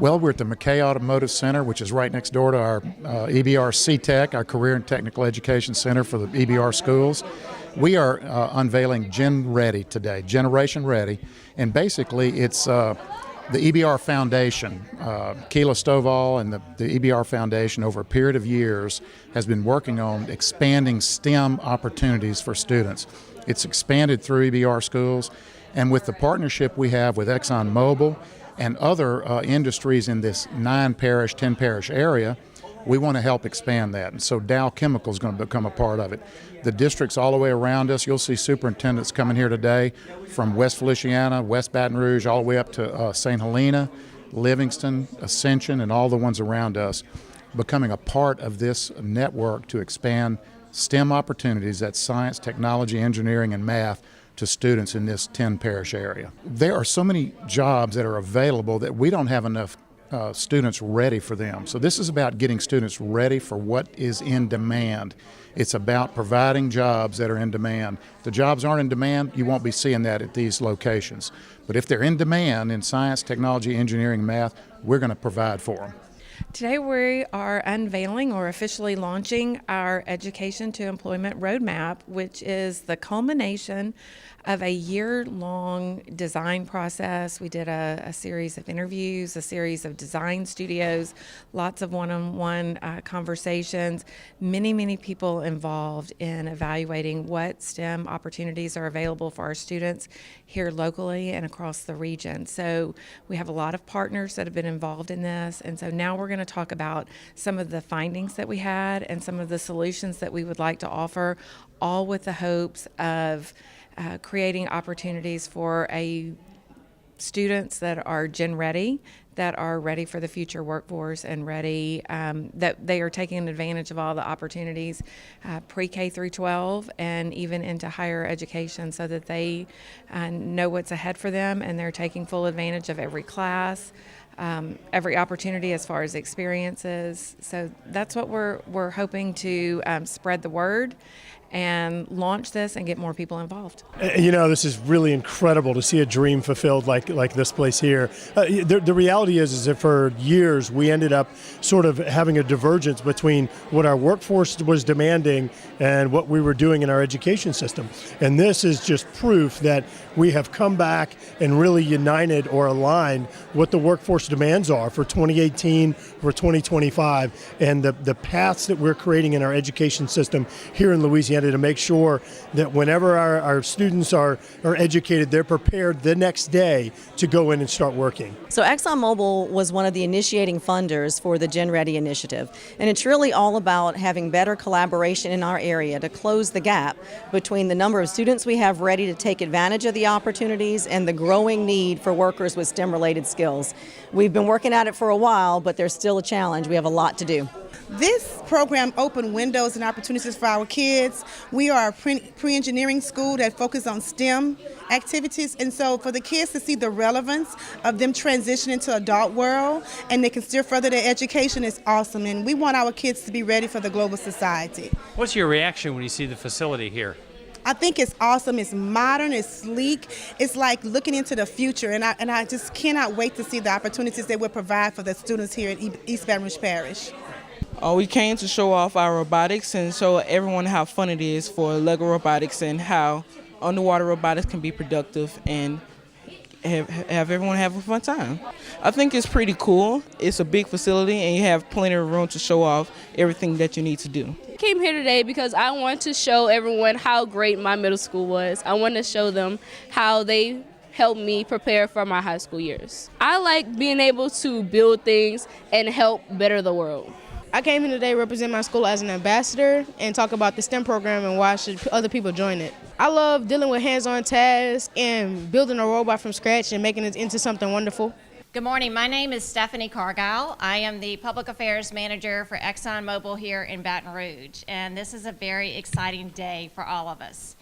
Well, we're at the McKay Automotive Center, which is right next door to our EBR C-Tech, our Career and Technical Education Center for the EBR schools. We are unveiling Gen Ready today, Generation Ready, and basically it's the EBR Foundation. Keila Stovall and the EBR Foundation over a period of years has been working on expanding STEM opportunities for students. It's expanded through EBR schools, and with the partnership we have with ExxonMobil and other industries in this 9-parish, 10-parish area, we want to help expand that. And so Dow Chemical is going to become a part of it. The districts all the way around us, you'll see superintendents coming here today from West Feliciana, West Baton Rouge, all the way up to St. Helena, Livingston, Ascension, and all the ones around us, becoming a part of this network to expand STEM opportunities, that's science, technology, engineering, and math, to students in this 10-parish area. There are so many jobs that are available that we don't have enough students ready for them. So this is about getting students ready for what is in demand. It's about providing jobs that are in demand. If the jobs aren't in demand, you won't be seeing that at these locations. But if they're in demand in science, technology, engineering, math, we're going to provide for them. Today we are unveiling or officially launching our Education to Employment Roadmap, which is the culmination of a year-long design process. We did a series of interviews, a series of design studios, lots of one-on-one conversations, many people involved in evaluating what STEM opportunities are available for our students here locally and across the region. So we have a lot of partners that have been involved in this, and so now we're going to talk about some of the findings that we had and some of the solutions that we would like to offer, all with the hopes of creating opportunities for students that are Gen Ready, that are ready for the future workforce and ready, that they are taking advantage of all the opportunities pre-K through 12 and even into higher education, so that they know what's ahead for them and they're taking full advantage of every class, every opportunity as far as experiences. So that's what we're hoping to spread the word and launch this and get more people involved. You know, this is really incredible to see a dream fulfilled like this place here. The reality is that for years we ended up sort of having a divergence between what our workforce was demanding and what we were doing in our education system. And this is just proof that we have come back and really united or aligned what the workforce demands are for 2018, for 2025, and the paths that we're creating in our education system here in Louisiana to make sure that whenever our students are educated, they're prepared the next day to go in and start working. So ExxonMobil was one of the initiating funders for the Gen Ready initiative, and it's really all about having better collaboration in our area to close the gap between the number of students we have ready to take advantage of the opportunities and the growing need for workers with STEM-related skills. We've been working at it for a while, but there's still a challenge. We have a lot to do. This program opened windows and opportunities for our kids. We are a pre-engineering school that focuses on STEM activities, and so for the kids to see the relevance of them transitioning to adult world and they can still further their education is awesome, and we want our kids to be ready for the global society. What's your reaction when you see the facility here? I think it's awesome. It's modern, it's sleek. It's like looking into the future, and I just cannot wait to see the opportunities they will provide for the students here in East Baton Rouge Parish. We came to show off our robotics and show everyone how fun it is for Lego robotics and how underwater robotics can be productive and have everyone have a fun time. I think it's pretty cool. It's a big facility and you have plenty of room to show off everything that you need to do. I came here today because I want to show everyone how great my middle school was. I want to show them how they helped me prepare for my high school years. I like being able to build things and help better the world. I came here today to represent my school as an ambassador and talk about the STEM program and why should other people join it. I love dealing with hands-on tasks and building a robot from scratch and making it into something wonderful. Good morning. My name is Stephanie Cargile. I am the Public Affairs Manager for ExxonMobil here in Baton Rouge, and this is a very exciting day for all of us.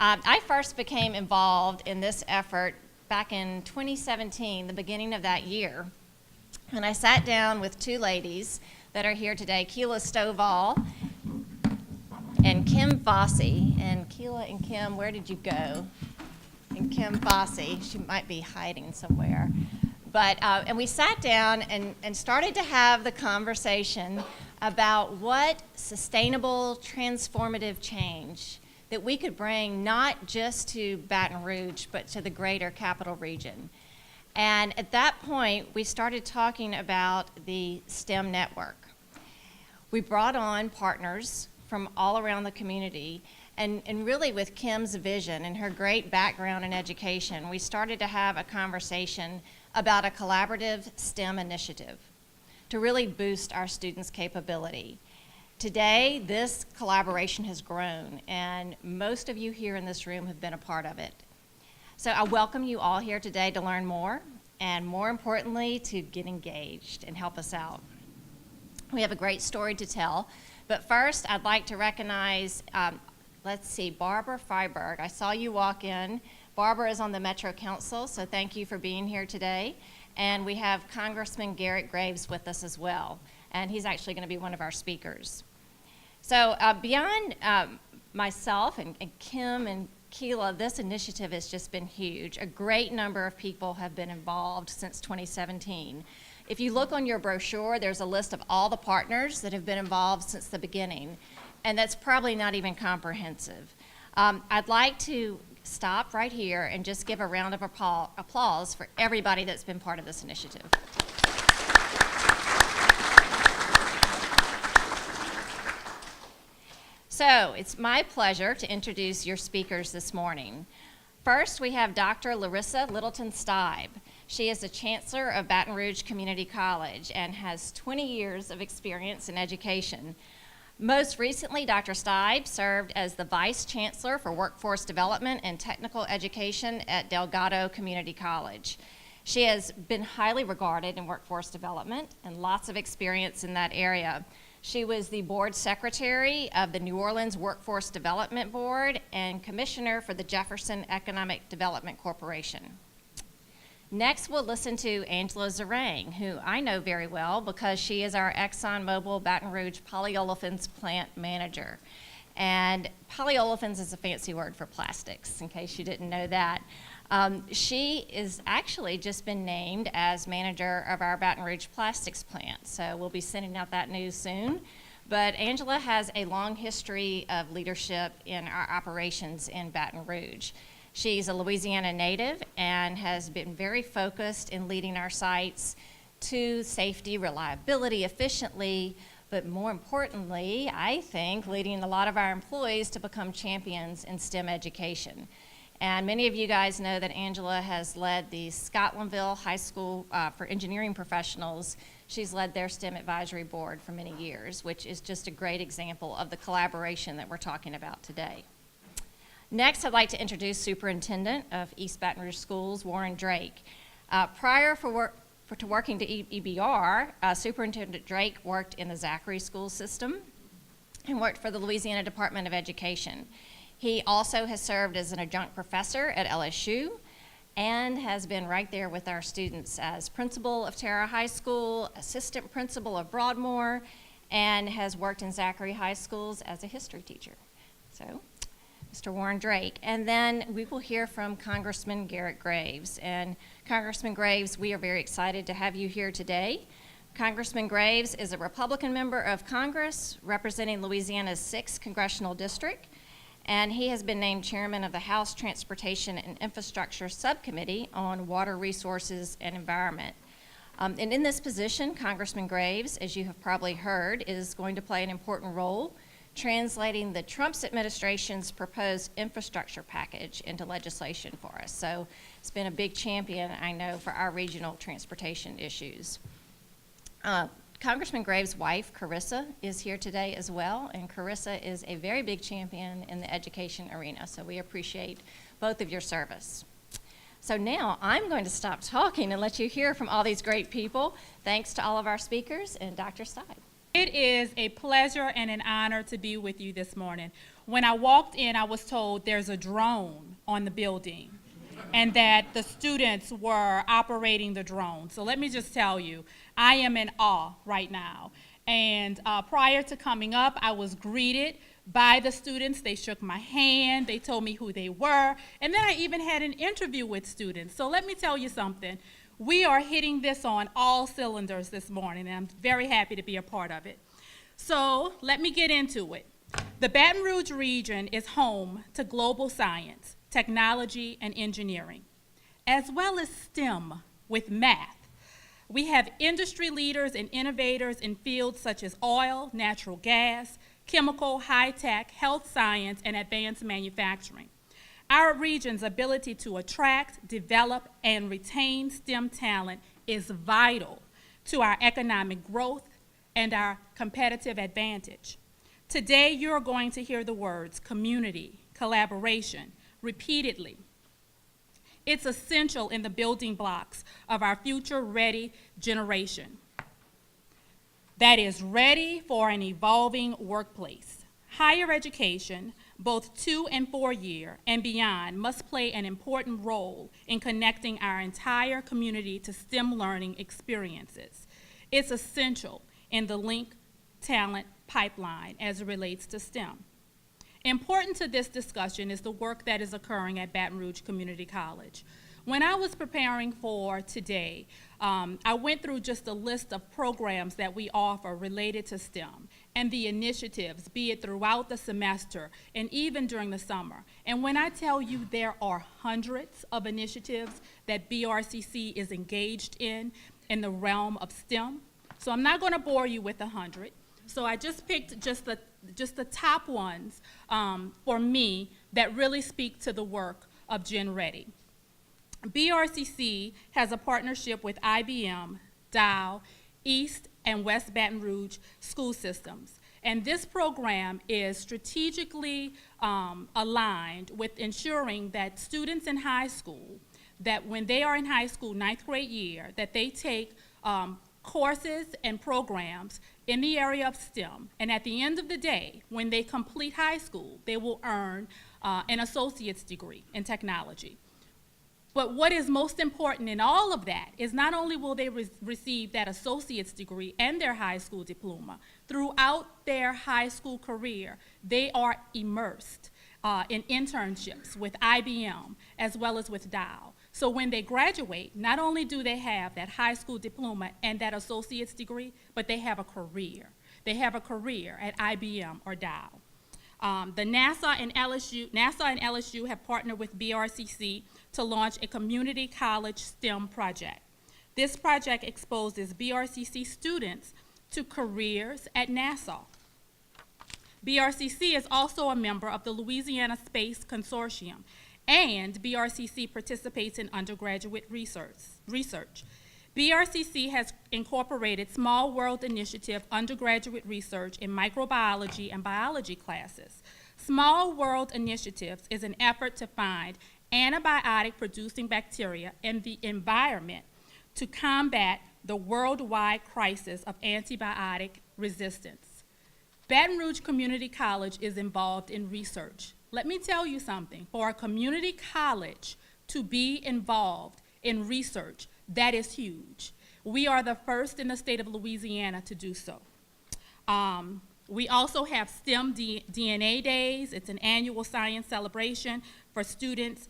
I first became involved in this effort back in 2017, the beginning of that year, and I sat down with two ladies that are here today, Keila Stovall and Kim Fossey. And Keila and Kim, where did you go? And Kim Fossey, she might be hiding somewhere. And we sat down and started to have the conversation about what sustainable, transformative change that we could bring not just to Baton Rouge, but to the greater capital region. And at that point, we started talking about the STEM network. We brought on partners from all around the community, and really with Kim's vision and her great background in education, we started to have a conversation about a collaborative STEM initiative to really boost our students' capability. Today, this collaboration has grown, and most of you here in this room have been a part of it. So I welcome you all here today to learn more, and more importantly, to get engaged and help us out. We have a great story to tell, but first I'd like to recognize, Barbara Freiberg. I saw you walk in. Barbara is on the Metro Council, so thank you for being here today. And we have Congressman Garrett Graves with us as well, and he's actually going to be one of our speakers. So beyond myself and Kim and Keela, this initiative has just been huge. A great number of people have been involved since 2017. If you look on your brochure, there's a list of all the partners that have been involved since the beginning, and that's probably not even comprehensive. I'd like to stop right here and just give a round of applause for everybody that's been part of this initiative. So it's my pleasure to introduce your speakers this morning. First, we have Dr. Larissa Littleton-Steib. She is the Chancellor of Baton Rouge Community College and has 20 years of experience in education. Most recently, Dr. Steib served as the Vice Chancellor for Workforce Development and Technical Education at Delgado Community College. She has been highly regarded in workforce development and lots of experience in that area. She was the board secretary of the New Orleans Workforce Development Board and commissioner for the Jefferson Economic Development Corporation. Next, we'll listen to Angela Zeringue, who I know very well because she is our ExxonMobil Baton Rouge Polyolefins plant manager. And polyolefins is a fancy word for plastics, in case you didn't know that. She is actually just been named as manager of our Baton Rouge plastics plant, so we'll be sending out that news soon. But Angela has a long history of leadership in our operations in Baton Rouge. She's a Louisiana native and has been very focused in leading our sites to safety, reliability, efficiently, but more importantly, I think, leading a lot of our employees to become champions in STEM education. And many of you guys know that Angela has led the Scottlandville High School for engineering professionals. She's led their STEM advisory board for many years, which is just a great example of the collaboration that we're talking about today. Next, I'd like to introduce Superintendent of East Baton Rouge Schools, Warren Drake. Prior to working to EBR, Superintendent Drake worked in the Zachary school system and worked for the Louisiana Department of Education. He also has served as an adjunct professor at LSU and has been right there with our students as principal of Terra High School, assistant principal of Broadmoor, and has worked in Zachary High Schools as a history teacher. So, Mr. Warren Drake. And then we will hear from Congressman Garrett Graves. And Congressman Graves, we are very excited to have you here today. Congressman Graves is a Republican member of Congress representing Louisiana's 6th Congressional District, and he has been named chairman of the House Transportation and Infrastructure Subcommittee on Water Resources and Environment. And in this position, Congressman Graves, as you have probably heard, is going to play an important role translating the Trump administration's proposed infrastructure package into legislation for us. So it's been a big champion, I know, for our regional transportation issues. Congressman Graves' wife, Carissa, is here today as well, and Carissa is a very big champion in the education arena, so we appreciate both of your service. So now I'm going to stop talking and let you hear from all these great people. Thanks to all of our speakers and Dr. Steib. It is a pleasure and an honor to be with you this morning. When I walked in, I was told there's a drone on the building and that the students were operating the drone. So let me just tell you, I am in awe right now. And prior to coming up, I was greeted by the students. They shook my hand, they told me who they were, and then I even had an interview with students. So let me tell you something. We are hitting this on all cylinders this morning, and I'm very happy to be a part of it. So let me get into it. The Baton Rouge region is home to global science, technology, and engineering, as well as STEM with math. We have industry leaders and innovators in fields such as oil, natural gas, chemical, high-tech, health science, and advanced manufacturing. Our region's ability to attract, develop, and retain STEM talent is vital to our economic growth and our competitive advantage. Today, you're going to hear the words community, collaboration, repeatedly. It's essential in the building blocks of our future-ready generation that is ready for an evolving workplace. Higher education, both 2- and 4-year and beyond, must play an important role in connecting our entire community to STEM learning experiences. It's essential in the link talent pipeline as it relates to STEM. Important to this discussion is the work that is occurring at Baton Rouge Community College. When I was preparing for today, I went through just a list of programs that we offer related to STEM and the initiatives, be it throughout the semester and even during the summer. And when I tell you there are hundreds of initiatives that BRCC is engaged in the realm of STEM, so I'm not going to bore you with 100. So I just picked just the top ones for me that really speak to the work of Gen Ready. BRCC has a partnership with IBM, Dow, East and West Baton Rouge school systems. And this program is strategically aligned with ensuring that students in high school, that when they are in high school, 9th grade year, that they take courses and programs in the area of STEM. And at the end of the day, when they complete high school, they will earn an associate's degree in technology. But what is most important in all of that is not only will they receive that associate's degree and their high school diploma, throughout their high school career, they are immersed in internships with IBM as well as with Dow. So when they graduate, not only do they have that high school diploma and that associate's degree, but they have a career. They have a career at IBM or Dow. The NASA and LSU have partnered with BRCC to launch a community college STEM project. This project exposes BRCC students to careers at NASA. BRCC is also a member of the Louisiana Space Consortium, and BRCC participates in undergraduate research. BRCC has incorporated Small World Initiative undergraduate research in microbiology and biology classes. Small World Initiatives is an effort to find antibiotic-producing bacteria in the environment to combat the worldwide crisis of antibiotic resistance. Baton Rouge Community College is involved in research. Let me tell you something. For a community college to be involved in research, that is huge. We are the first in the state of Louisiana to do so. We also have STEM DNA Days. It's an annual science celebration for students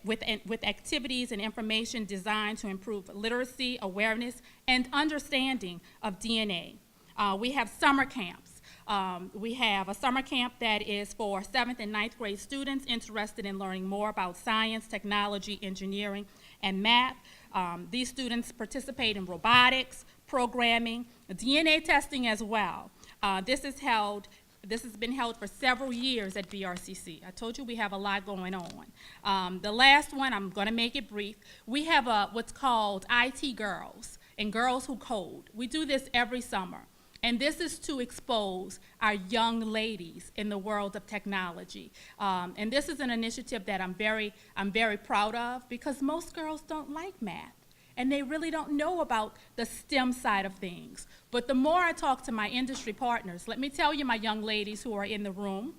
with activities and information designed to improve literacy, awareness, and understanding of DNA. We have summer camps. We have a summer camp that is for 7th and 9th grade students interested in learning more about science, technology, engineering, and math. These students participate in robotics, programming, DNA testing as well. This has been held for several years at BRCC. I told you we have a lot going on. The last one, I'm going to make it brief. We have what's called IT Girls and Girls Who Code. We do this every summer. And this is to expose our young ladies in the world of technology. And this is an initiative that I'm very proud of, because most girls don't like math. And they really don't know about the STEM side of things. But the more I talk to my industry partners, let me tell you, my young ladies who are in the room,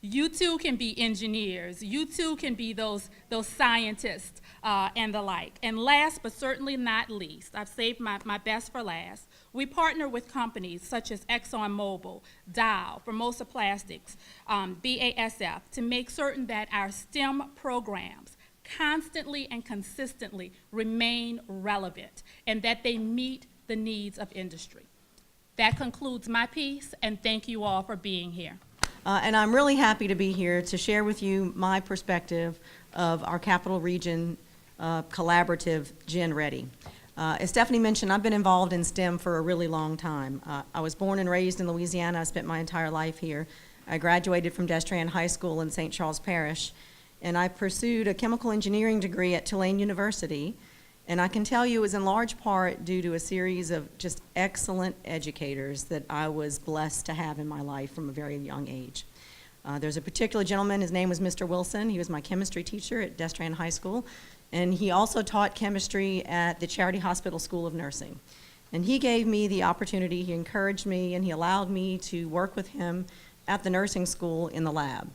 you too can be engineers. You too can be those scientists and the like. And last but certainly not least, I've saved my best for last, we partner with companies such as ExxonMobil, Dow, Formosa Plastics, BASF, to make certain that our STEM programs constantly and consistently remain relevant and that they meet the needs of industry. That concludes my piece, and thank you all for being here. And I'm really happy to be here to share with you my perspective of our Capital Region collaborative, Gen Ready. As Stephanie mentioned, I've been involved in STEM for a really long time. I was born and raised in Louisiana. I spent my entire life here. I graduated from Destrehan High School in St. Charles Parish, and I pursued a chemical engineering degree at Tulane University. And I can tell you it was in large part due to a series of just excellent educators that I was blessed to have in my life from a very young age. There's a particular gentleman, his name was Mr. Wilson. He was my chemistry teacher at Destrehan High School. And he also taught chemistry at the Charity Hospital School of Nursing. And he gave me the opportunity, he encouraged me, and he allowed me to work with him at the nursing school in the lab.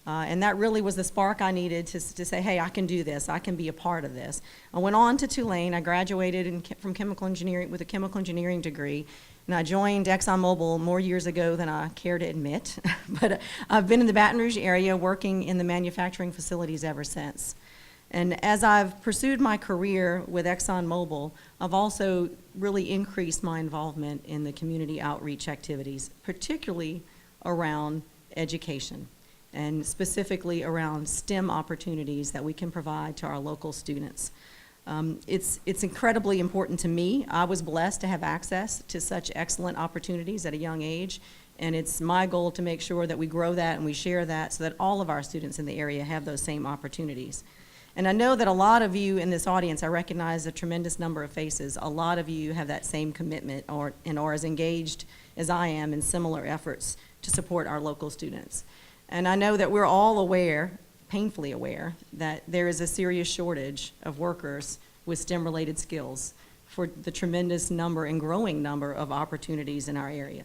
And that really was the spark I needed to say, hey, I can do this, I can be a part of this. I went on to Tulane. I graduated from chemical engineering with a chemical engineering degree, and I joined ExxonMobil more years ago than I care to admit. But I've been in the Baton Rouge area working in the manufacturing facilities ever since. And as I've pursued my career with ExxonMobil, I've also really increased my involvement in the community outreach activities, particularly around education, and specifically around STEM opportunities that we can provide to our local students. It's incredibly important to me. I was blessed to have access to such excellent opportunities at a young age, and it's my goal to make sure that we grow that and we share that so that all of our students in the area have those same opportunities. And I know that a lot of you in this audience, I recognize a tremendous number of faces. A lot of you have that same commitment or are as engaged as I am in similar efforts to support our local students. And I know that we're all aware, painfully aware, that there is a serious shortage of workers with STEM-related skills for the tremendous number and growing number of opportunities in our area.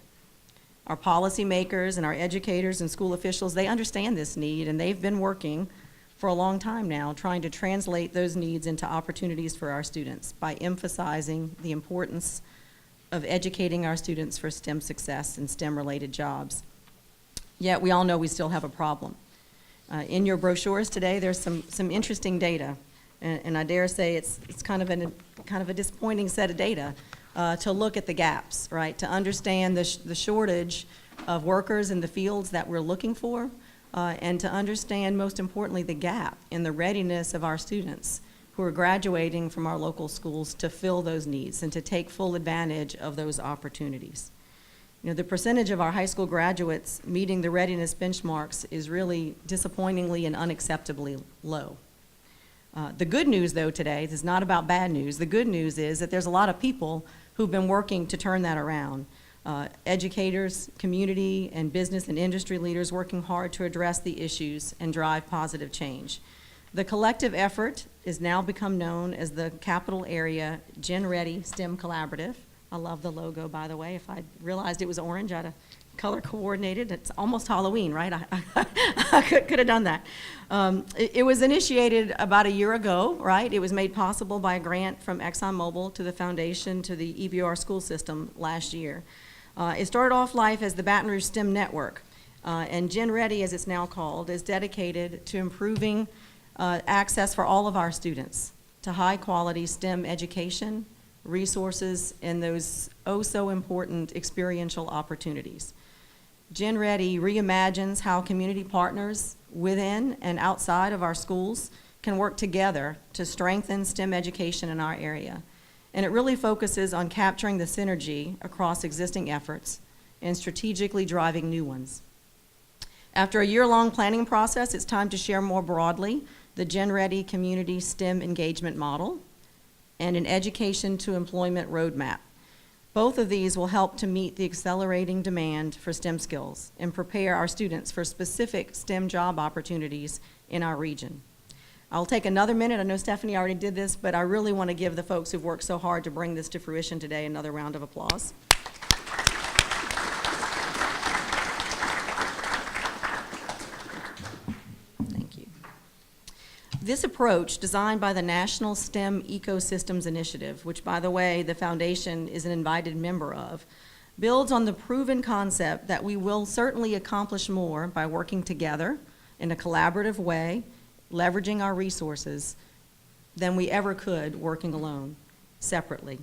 Our policymakers and our educators and school officials, they understand this need, and they've been working for a long time now trying to translate those needs into opportunities for our students by emphasizing the importance of educating our students for STEM success and STEM-related jobs. Yet we all know we still have a problem. In your brochures today, there's some interesting data, and I dare say it's kind of a disappointing set of data to look at the gaps, right? To understand the shortage of workers in the fields that we're looking for, and to understand, most importantly, the gap in the readiness of our students who are graduating from our local schools to fill those needs and to take full advantage of those opportunities. You know, the percentage of our high school graduates meeting the readiness benchmarks is really disappointingly and unacceptably low. The good news, though, today, this is not about bad news. The good news is that there's a lot of people who've been working to turn that around. Educators, community, and business and industry leaders working hard to address the issues and drive positive change. The collective effort is now become known as the Capital Area Gen Ready STEM Collaborative. I love the logo, by the way. If I realized it was orange, I'd have color coordinated. It's almost Halloween, right? I could have done that. It was initiated about a year ago, right? It was made possible by a grant from ExxonMobil to the foundation to the EBR school system last year. It started off life as the Baton Rouge STEM Network, and Gen Ready, as it's now called, is dedicated to improving access for all of our students to high-quality STEM education, resources, and those oh-so-important experiential opportunities. Gen Ready reimagines how community partners within and outside of our schools can work together to strengthen STEM education in our area. And it really focuses on capturing the synergy across existing efforts and strategically driving new ones. After a year-long planning process, it's time to share more broadly the Gen Ready Community STEM Engagement Model and an Education to Employment Roadmap. Both of these will help to meet the accelerating demand for STEM skills and prepare our students for specific STEM job opportunities in our region. I'll take another minute. I know Stephanie already did this, but I really want to give the folks who've worked so hard to bring this to fruition today another round of applause. Thank you. This approach, designed by the National STEM Ecosystems Initiative, which, by the way, the foundation is an invited member of, builds on the proven concept that we will certainly accomplish more by working together in a collaborative way, leveraging our resources, than we ever could working alone, separately.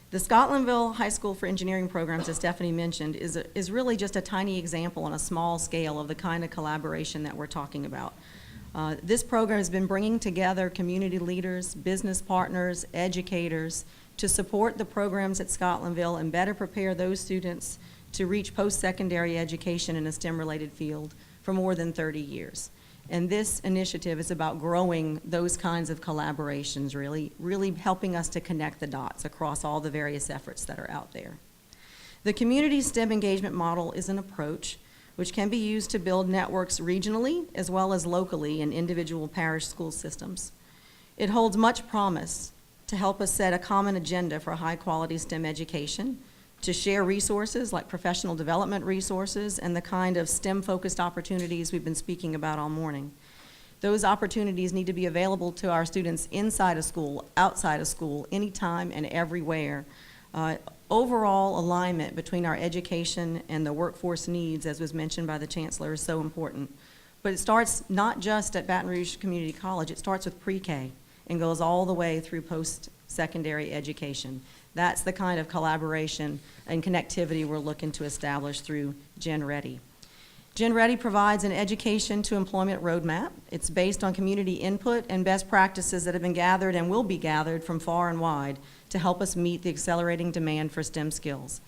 The Scottlandville High School for Engineering programs, as Stephanie mentioned, is really just a tiny example on a small scale of the kind of collaboration that we're talking about. This program has been bringing together community leaders, business partners, educators to support the programs at Scottlandville and better prepare those students to reach post-secondary education in a STEM-related field for more than 30 years. And this initiative is about growing those kinds of collaborations, really helping us to connect the dots across all the various efforts that are out there. The community STEM engagement model is an approach which can be used to build networks regionally as well as locally in individual parish school systems. It holds much promise to help us set a common agenda for high-quality STEM education, to share resources like professional development resources and the kind of STEM-focused opportunities we've been speaking about all morning. Those opportunities need to be available to our students inside of school, outside of school, anytime and everywhere. Overall alignment between our education and the workforce needs, as was mentioned by the Chancellor, is so important. But it starts not just at Baton Rouge Community College, it starts with pre-K and goes all the way through post-secondary education. That's the kind of collaboration and connectivity we're looking to establish through Gen Ready. Gen Ready provides an education to employment roadmap. It's based on community input and best practices that have been gathered and will be gathered from far and wide to help us meet the accelerating demand for STEM skills.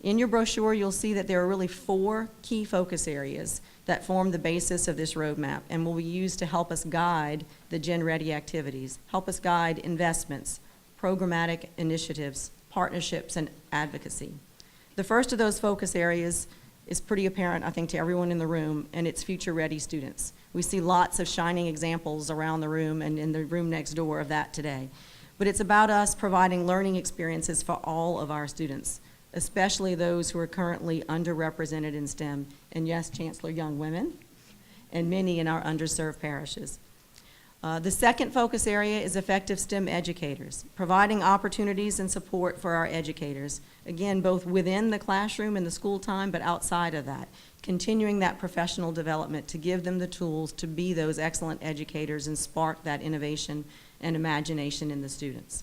In your brochure, you'll see that there are really 4 key focus areas that form the basis of this roadmap and will be used to help us guide the Gen Ready activities, help us guide investments, programmatic initiatives, partnerships, and advocacy. The first of those focus areas is pretty apparent, I think, to everyone in the room, and it's future-ready students. We see lots of shining examples around the room and in the room next door of that today. But it's about us providing learning experiences for all of our students, especially those who are currently underrepresented in STEM, and yes, Chancellor, young women, and many in our underserved parishes. The second focus area is effective STEM educators, providing opportunities and support for our educators, again, both within the classroom and the school time, but outside of that, continuing that professional development to give them the tools to be those excellent educators and spark that innovation and imagination in the students.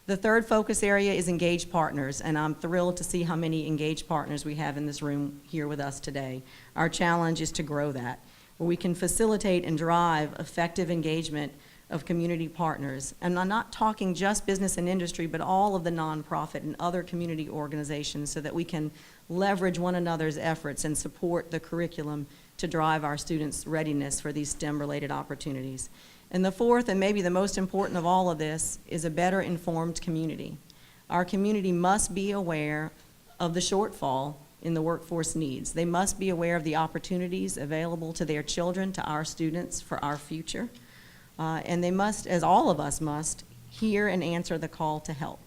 The third focus area is engaged partners, and I'm thrilled to see how many engaged partners we have in this room here with us today. Our challenge is to grow that, where we can facilitate and drive effective engagement of community partners. And I'm not talking just business and industry, but all of the nonprofit and other community organizations so that we can leverage one another's efforts and support the curriculum to drive our students' readiness for these STEM-related opportunities. And the fourth, and maybe the most important of all of this, is a better informed community. Our community must be aware of the shortfall in the workforce needs. They must be aware of the opportunities available to their children, to our students, for our future. And they must, as all of us must, hear and answer the call to help.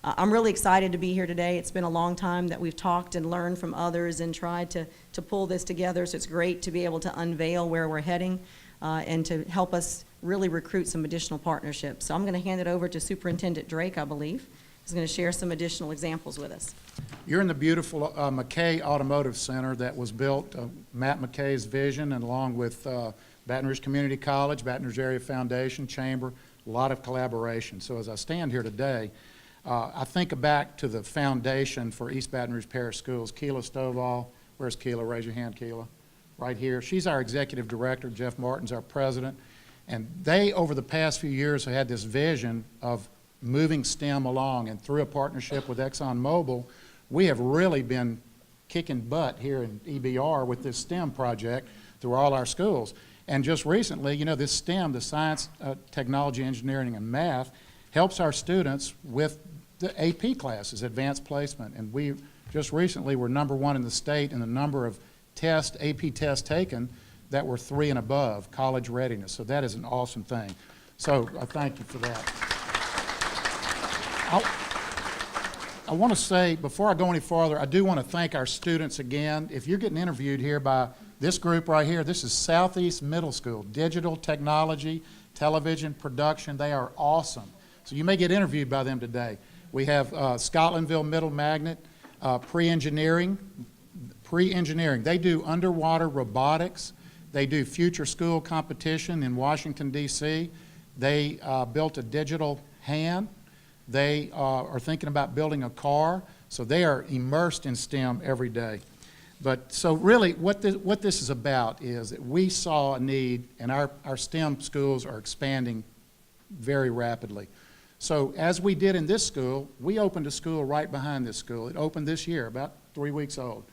I'm really excited to be here today. It's been a long time that we've talked and learned from others and tried to pull this together, so it's great to be able to unveil where we're heading and to help us really recruit some additional partnerships. So I'm going to hand it over to Superintendent Drake, I believe. He's going to share some additional examples with us. You're in the beautiful McKay Automotive Center that was built, Matt McKay's vision, and along with Baton Rouge Community College, Baton Rouge Area Foundation, Chamber, a lot of collaboration. So as I stand here today, I think back to the foundation for East Baton Rouge Parish Schools. Keela Stovall, where's Keela? Raise your hand, Keela. Right here. She's our executive director. Jeff Martin's our president. And they, over the past few years, have had this vision of moving STEM along. And through a partnership with ExxonMobil, we have really been kicking butt here in EBR with this STEM project through all our schools. And just recently, you know, this STEM, the science, technology, engineering, and math, helps our students with the AP classes, advanced placement. And we just recently were #1 in the state in the number of AP tests taken that were 3 and above, college readiness. So that is an awesome thing. So I thank you for that. I want to say, before I go any farther, I do want to thank our students again. If you're getting interviewed here by this group right here, this is Southeast Middle School, digital technology, television, production. They are awesome. So you may get interviewed by them today. We have Scottlandville Middle Magnet, pre-engineering. They do underwater robotics. They do future school competition in Washington, D.C. They built a digital hand. They are thinking about building a car. So they are immersed in STEM every day. But so really what this is about is that we saw a need, and our STEM schools are expanding very rapidly. So as we did in this school, we opened a school right behind this school. It opened this year, about 3 weeks old.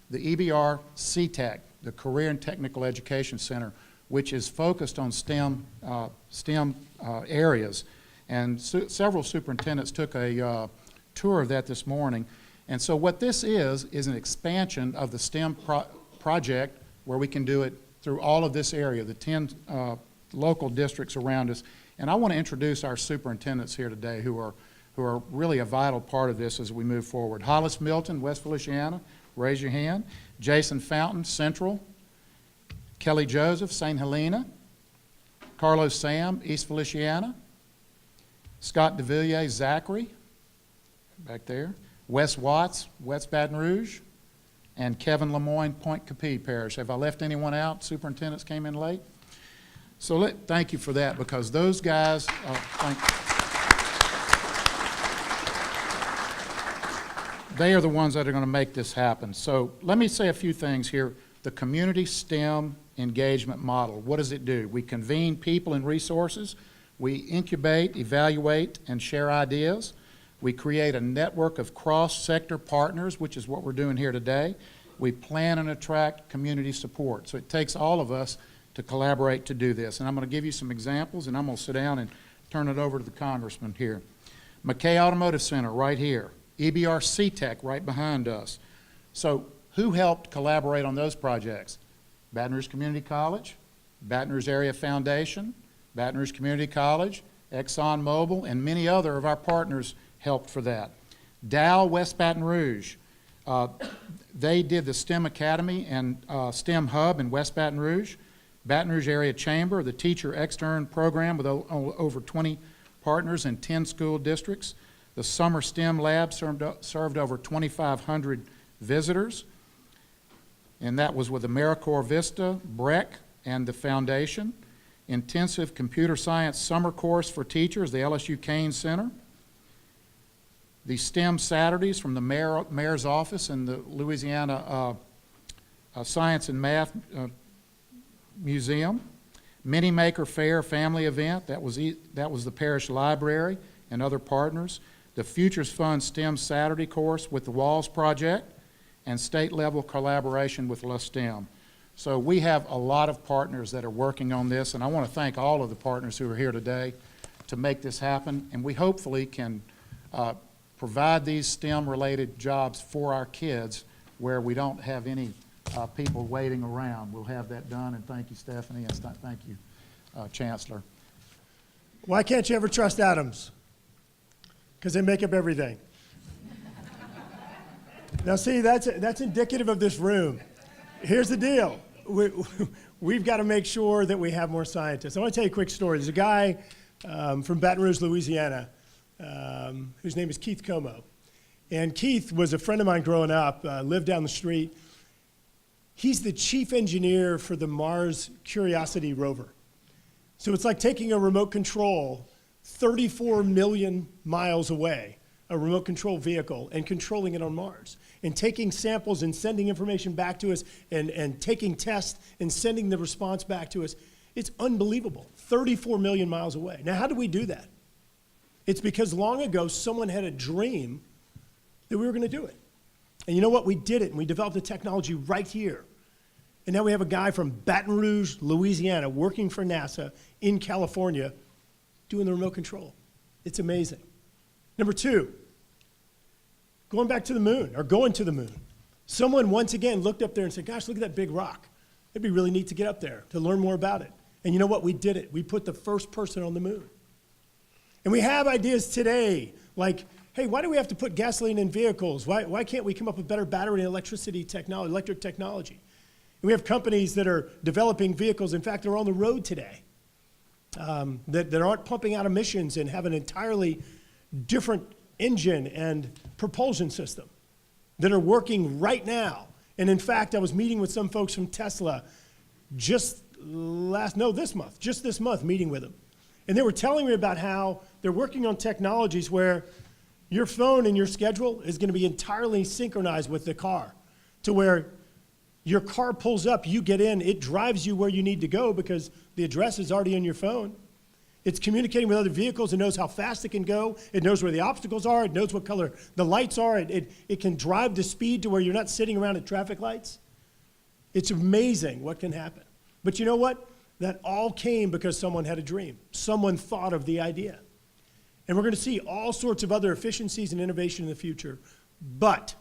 The EBR CTEC, the Career and Technical Education Center, which is focused on STEM areas. And several superintendents took a tour of that this morning. And so what this is an expansion of the STEM project where we can do it through all of this area, the 10 local districts around us. And I want to introduce our superintendents here today who are really a vital part of this as we move forward. Hollis Milton, West Feliciana, raise your hand. Jason Fountain, Central. Kelly Joseph, St. Helena. Carlos Sam, East Feliciana. Scott DeVilliers, Zachary, back there. Wes Watts, West Baton Rouge. And Kevin Lemoyne, Point Capee Parish. Have I left anyone out? Superintendents came in late? So thank you for that, because those guys, they are the ones that are going to make this happen. So let me say a few things here. The community STEM engagement model, what does it do? We convene people and resources. We incubate, evaluate, and share ideas. We create a network of cross-sector partners, which is what we're doing here today. We plan and attract community support. So it takes all of us to collaborate to do this. And I'm going to give you some examples, and I'm going to sit down and turn it over to the Congressman here. McKay Automotive Center right here. EBR CTEC right behind us. So who helped collaborate on those projects? Baton Rouge Community College, Baton Rouge Area Foundation, Baton Rouge Community College, ExxonMobil, and many other of our partners helped for that. Dow West Baton Rouge, they did the STEM Academy and STEM Hub in West Baton Rouge. Baton Rouge Area Chamber, the Teacher Extern Program with over 20 partners in 10 school districts. The Summer STEM Lab served over 2,500 visitors, and that was with AmeriCorps Vista, BREC, and the Foundation. Intensive Computer Science Summer Course for Teachers, the LSU Kane Center. The STEM Saturdays from the Mayor's Office and the Louisiana Science and Math Museum. Mini Maker Fair family event, that was the Parish Library and other partners. The Futures Fund STEM Saturday course with the Walls Project, and state-level collaboration with LaSTEM. So we have a lot of partners that are working on this, and I want to thank all of the partners who are here today to make this happen, and we hopefully can provide these STEM-related jobs for our kids where we don't have any people waiting around. We'll have that done, and thank you, Stephanie, and thank you, Chancellor. Why can't you ever trust atoms? Because they make up everything. Now see, that's indicative of this room. Here's the deal. We've got to make sure that we have more scientists. I want to tell you a quick story. There's a guy from Baton Rouge, Louisiana, whose name is Keith Como. And Keith was a friend of mine growing up, lived down the street. He's the chief engineer for the Mars Curiosity rover. So it's like taking a remote control 34 million miles away, a remote control vehicle, and controlling it on Mars, and taking samples and sending information back to us, and taking tests and sending the response back to us. It's unbelievable, 34 million miles away. Now, how do we do that? It's because long ago, someone had a dream that we were going to do it. And you know what? We did it, and we developed the technology right here. And now we have a guy from Baton Rouge, Louisiana, working for NASA in California, doing the remote control. It's amazing. Number two, going back to the moon, or going to the moon. Someone once again looked up there and said, gosh, look at that big rock. It'd be really neat to get up there, to learn more about it. And you know what? We did it. We put the first person on the moon. And we have ideas today, like, hey, why do we have to put gasoline in vehicles? Why can't we come up with better battery and electric technology? And we have companies that are developing vehicles, in fact, they're on the road today, that aren't pumping out emissions and have an entirely different engine and propulsion system that are working right now. And in fact, I was meeting with some folks from Tesla this month, meeting with them. And they were telling me about how they're working on technologies where your phone and your schedule is going to be entirely synchronized with the car, to where your car pulls up, you get in, it drives you where you need to go because the address is already in your phone. It's communicating with other vehicles. It knows how fast it can go. It knows where the obstacles are. It knows what color the lights are. It can drive the speed to where you're not sitting around at traffic lights. It's amazing what can happen. But you know what? That all came because someone had a dream. Someone thought of the idea. And we're going to see all sorts of other efficiencies and innovation in the future. But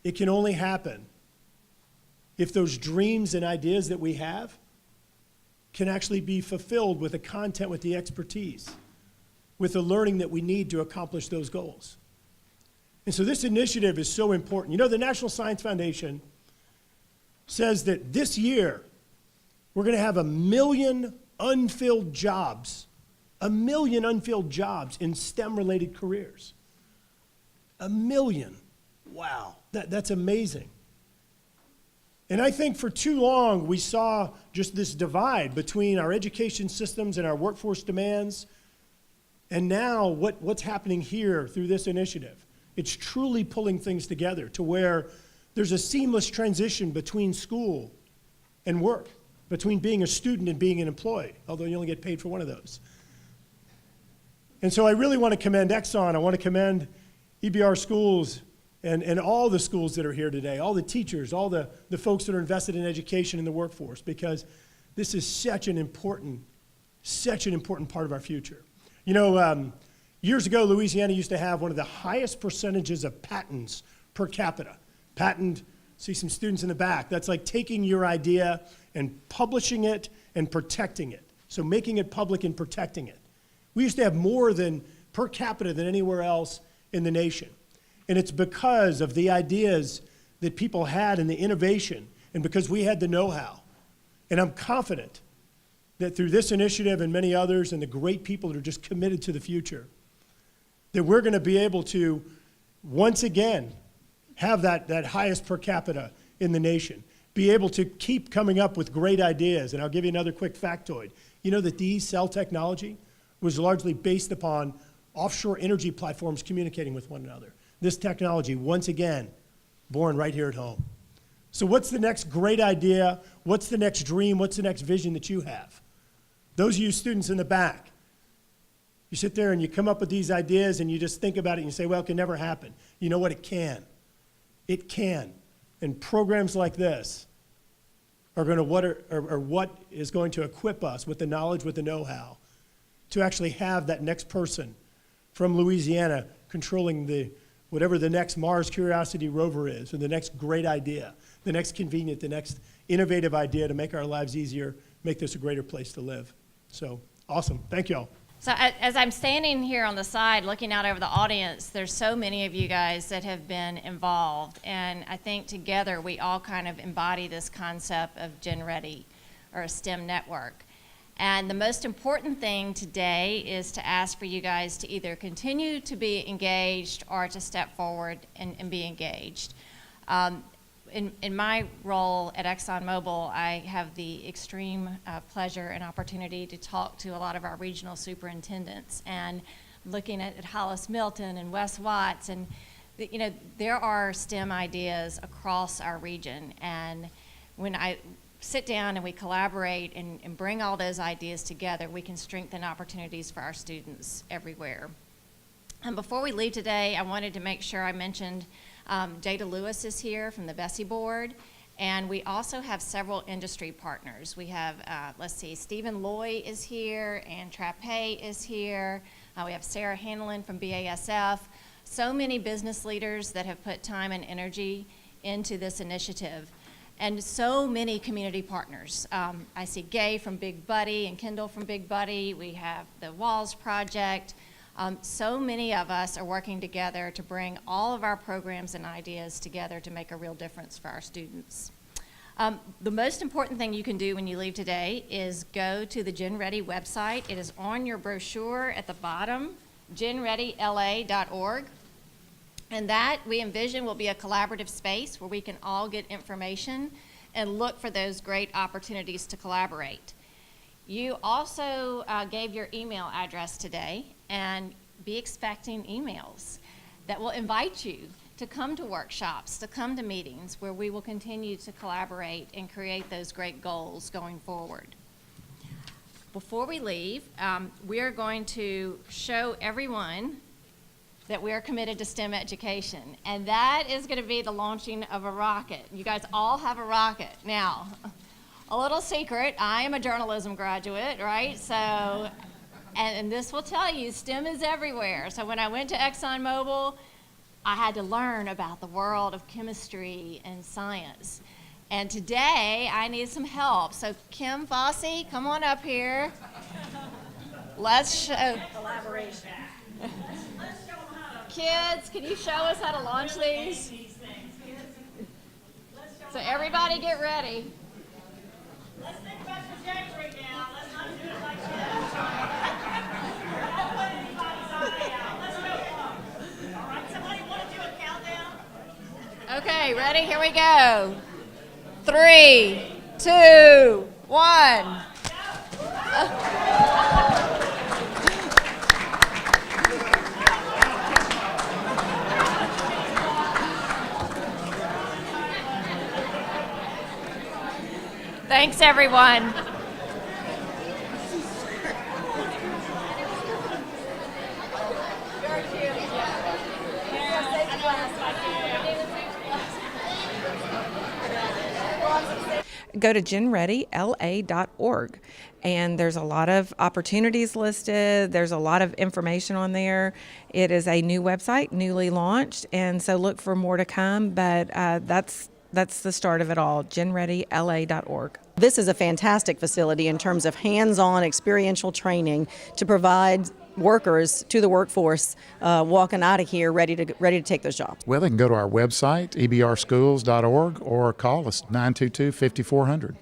it can only happen if those dreams and ideas that we have can actually be fulfilled with the content, with the expertise, with the learning that we need to accomplish those goals. And so this initiative is so important. You know, the National Science Foundation says that this year we're going to have 1 million unfilled jobs, 1 million unfilled jobs in STEM-related careers. 1 million. Wow, that's amazing. And I think for too long we saw just this divide between our education systems and our workforce demands. And now what's happening here through this initiative, it's truly pulling things together to where there's a seamless transition between school and work, between being a student and being an employee, although you only get paid for one of those. And so I really want to commend Exxon. I want to commend EBR schools and all the schools that are here today, all the teachers, all the folks that are invested in education and the workforce, because this is such an important part of our future. You know, years ago, Louisiana used to have one of the highest percentages of patents per capita. Patent, see some students in the back, that's like taking your idea and publishing it and protecting it. So making it public and protecting it. We used to have more than per capita than anywhere else in the nation. And it's because of the ideas that people had and the innovation, and because we had the know-how. And I'm confident that through this initiative and many others and the great people that are just committed to the future, that we're going to be able to, once again, have that highest per capita in the nation, be able to keep coming up with great ideas. And I'll give you another quick factoid. You know that the cell technology was largely based upon offshore energy platforms communicating with one another. This technology, once again, born right here at home. So what's the next great idea? What's the next dream? What's the next vision that you have? Those of you students in the back, you sit there and you come up with these ideas and you just think about it and you say, well, it can never happen. You know what? It can. It can. And programs like this are going to what is going to equip us with the knowledge, with the know-how, to actually have that next person from Louisiana controlling whatever the next Mars Curiosity rover is, or the next great idea, the next convenient, the next innovative idea to make our lives easier, make this a greater place to live. So, awesome. Thank you all. So as I'm standing here on the side looking out over the audience, there's so many of you guys that have been involved, and I think together we all kind of embody this concept of Gen Ready, or a STEM network. And the most important thing today is to ask for you guys to either continue to be engaged or to step forward and be engaged. In my role at ExxonMobil, I have the extreme pleasure and opportunity to talk to a lot of our regional superintendents, and looking at Hollis Milton and Wes Watts, and you know, there are STEM ideas across our region, and when I sit down and we collaborate and bring all those ideas together, we can strengthen opportunities for our students everywhere. And before we leave today, I wanted to make sure I mentioned Jada Lewis is here from the Bessie Board, and we also have several industry partners. We have, let's see, Stephen Loy is here, and Trappe is here. We have Sarah Hanlon from BASF. So many business leaders that have put time and energy into this initiative. And so many community partners. I see Gay from Big Buddy and Kendall from Big Buddy. We have the Walls Project. So many of us are working together to bring all of our programs and ideas together to make a real difference for our students. The most important thing you can do when you leave today is go to the Gen Ready website. It is on your brochure at the bottom, genreadyla.org. And that, we envision, will be a collaborative space where we can all get information and look for those great opportunities to collaborate. You also gave your email address today, and be expecting emails that will invite you to come to workshops, to come to meetings where we will continue to collaborate and create those great goals going forward. Before we leave, we are going to show everyone that we are committed to STEM education, and that is going to be the launching of a rocket. You guys all have a rocket. Now, a little secret, I am a journalism graduate, right? So, and this will tell you, STEM is everywhere. So when I went to ExxonMobil, I had to learn about the world of chemistry and science. And today, I need some help. So Kim Fossey, come on up here. Let's show. Collaboration. Kids, can you show us how to launch these? So everybody get ready. Let's think about trajectory now. Let's not do it like that. Don't put anybody's eye out. Let's go. All right, somebody want to do a countdown? Okay, ready? Here we go. 3, 2, 1. Thanks, everyone. Go to genreadyla.org, and there's a lot of opportunities listed. There's a lot of information on there. It is a new website, newly launched, and so look for more to come, but that's the start of it all, genreadyla.org. This is a fantastic facility in terms of hands-on experiential training to provide workers to the workforce walking out of here ready to take those jobs. Well, they can go to our website, ebrschools.org, or call us 922-5400.